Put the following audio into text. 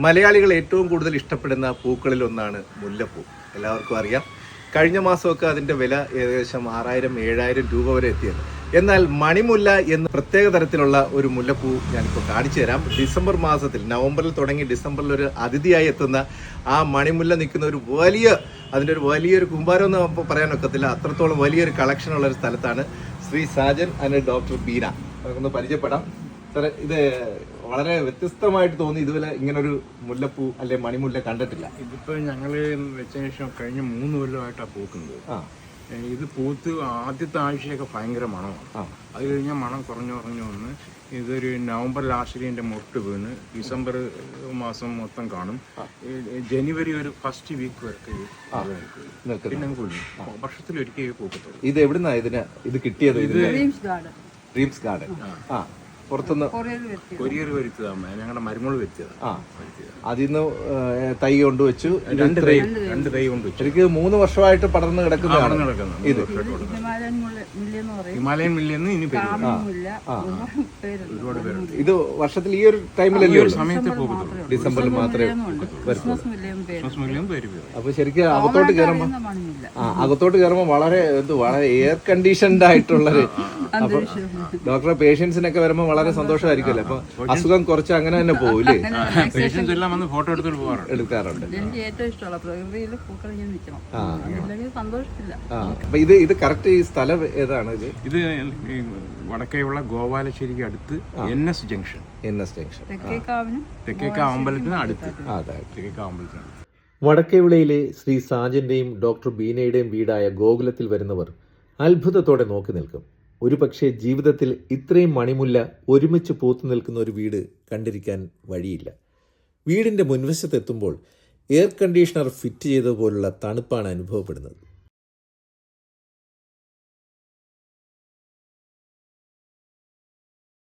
മലയാളികൾ ഏറ്റവും കൂടുതൽ ഇഷ്ടപ്പെടുന്ന പൂക്കളിൽ ഒന്നാണ് മുല്ലപ്പൂ. എല്ലാവർക്കും അറിയാം. കഴിഞ്ഞ മാസമൊക്കെ അതിൻ്റെ വില ഏകദേശം 6000-7000 രൂപ വരെ എത്തിയത്. എന്നാൽ മണിമുല്ല എന്ന പ്രത്യേക തരത്തിലുള്ള ഒരു മുല്ലപ്പൂ ഞാനിപ്പോൾ കാണിച്ചു തരാം. ഡിസംബർ മാസത്തിൽ, നവംബറിൽ തുടങ്ങി ഡിസംബറിൽ ഒരു അതിഥിയായി എത്തുന്ന ആ മണിമുല്ല നിൽക്കുന്ന ഒരു അതിൻ്റെ ഒരു വലിയൊരു കുമ്പാരം എന്ന് നമുക്ക് പറയാനൊക്കത്തില്ല. അത്രത്തോളം വലിയൊരു കളക്ഷൻ ഉള്ള ഒരു സ്ഥലത്താണ് ശ്രീ സാജൻ ആൻഡ് ഡോക്ടർ ബീന. നമുക്കൊന്ന് പരിചയപ്പെടാം. സാറേ, ഇത് വളരെ വ്യത്യസ്തമായിട്ട് തോന്നി. ഇതുപോലെ ഇങ്ങനൊരു മുല്ലപ്പൂ അല്ലെ മണിമുല്ല കണ്ടിട്ടില്ല. ഇതിപ്പോൾ ഞങ്ങൾ വെച്ചതിന് ശേഷം കഴിഞ്ഞ 3 കൊല്ലമായിട്ടാണ് പൂക്കുന്നത്. ഇത് പൂത്ത് ആദ്യത്തെ ആഴ്ചയൊക്കെ ഭയങ്കര മണമാണ്. അത് കഴിഞ്ഞാൽ മണം കുറഞ്ഞു വന്ന് ഇതൊരു നവംബർ ലാസ്റ്റിൽ എൻ്റെ മൊട്ട് വീണ് ഡിസംബർ മാസം മൊത്തം കാണും. ജനുവരി ഒരു ഫസ്റ്റ് വീക്ക് വരെ പിന്നെ വർഷത്തിലൊരിക്കൽ പൂക്കത്തുള്ളൂ. ഇത് എവിടുന്നാ ഇത് കിട്ടിയത്? ഇത് ഡ്രീംസ് ഗാർഡൻ. പുറത്തുനിന്ന് കൊരിയർ വരുത്തിയതാണ്. ഞങ്ങളുടെ മരുമോള് വരുത്തിയതാണ്. അതിന്ന് തൈ കൊണ്ടുവച്ചു. രണ്ട് തൈ കൊണ്ടുവച്ചു. ശരിക്ക് 3 വർഷമായിട്ട് പടർന്ന് കിടക്കുന്നതാണ് ഇത്. ഹിമാലയൻ മില്ലെന്ന് ഇനി ഒരുപാട് പേരുണ്ട്. ഇത് വർഷത്തിൽ ഈ ഒരു ടൈമിലല്ലേ സമയത്ത് പോകത്തുള്ളൂ. ഡിസംബറിൽ മാത്രമേ വരത്തുള്ളൂ. അപ്പൊ ശരിക്കും അകത്തോട്ട് കയറുമ്പോ വളരെ എയർ കണ്ടീഷൻഡ് ആയിട്ടുള്ളൊരു ഡോക്ടറെ പേഷ്യൻസിനൊക്കെ വരുമ്പോൾ വളരെ സന്തോഷമായിരിക്കുമല്ലോ. അപ്പൊ അസുഖം കുറച്ച് അങ്ങനെ തന്നെ പോകില്ലേ? പേഷ്യൻസ് എല്ലാം വന്ന് ഫോട്ടോ എടുക്കാറുണ്ട്. എനിക്ക് ഏറ്റവും ഇഷ്ടമുള്ള പ്രകൃതിയിൽ പൂക്കൾ ഇങ്ങനെ നിൽക്കണം. സന്തോഷത്തില്ല. അപ്പൊ ഇത് കറക്റ്റ് ഈ സ്ഥലം ഏതാണ്? ഇത് വടക്കേയുള്ള ഗോപാലശ്ശേരിക്ക് അടുത്ത് NS ജംഗ്ഷൻ. തെക്കേക്കാവ് അമ്പലത്തിന് അടുത്ത്. വടക്കേവിളയിലെ ശ്രീ സാജന്റെയും ഡോക്ടർ ബീനയുടെയും വീടായ ഗോകുലത്തിൽ വരുന്നവർ അത്ഭുതത്തോടെ നോക്കി നിൽക്കും. ഒരുപക്ഷെ ജീവിതത്തിൽ ഇത്രയും മണിമുല്ല ഒരുമിച്ച് പൂത്തു നിൽക്കുന്ന ഒരു വീട് കണ്ടിരിക്കാൻ വഴിയില്ല. വീടിൻ്റെ മുൻവശത്തെത്തുമ്പോൾ എയർ കണ്ടീഷണർ ഫിറ്റ് ചെയ്തതുപോലുള്ള തണുപ്പാണ് അനുഭവപ്പെടുന്നത്.